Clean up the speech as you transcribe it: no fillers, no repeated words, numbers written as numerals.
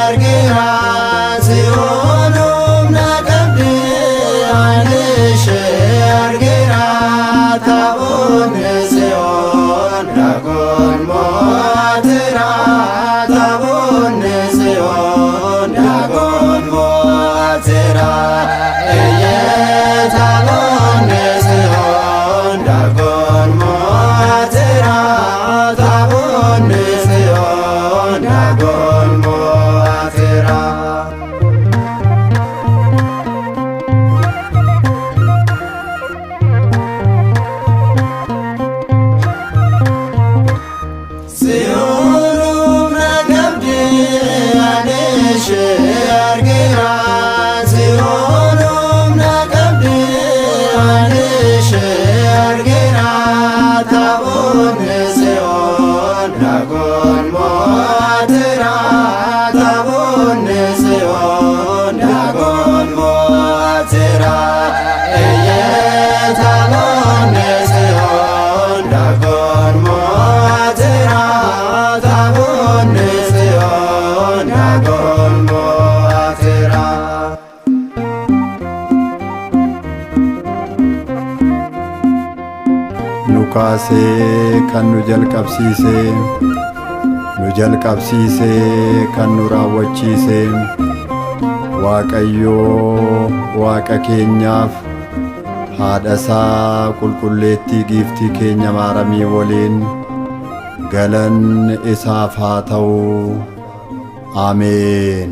argira Tsiyoonum naqabdi Aynish argira Taabon Tsiyoon Dagon mo'atira Taabon Tsiyoon Dagon mo'atira Eye Taabon Tsiyoon Dagon mo'atira Taabon Tsiyoon Dagon mo'atira Tsiyoonum naqabdi Aynish argira Tsiyoonum naqabdi Aynish argira Taabon Tsiyoon Dagon mo'atira Taabon Tsiyoon Dagon mo'atira Eye Taabon Tsiyoon Dagon mo'atira Taabon Tsiyoon Dagon mo'atira Nu kaasee kan nu jalqabsiisee kan nu raawwachiisee Waaqayyoo Waaqa keenyaaf haadha isaa qulqulleettii giiftii keenya maaramii waliin galanni isaaf haa ta'u. Ameen.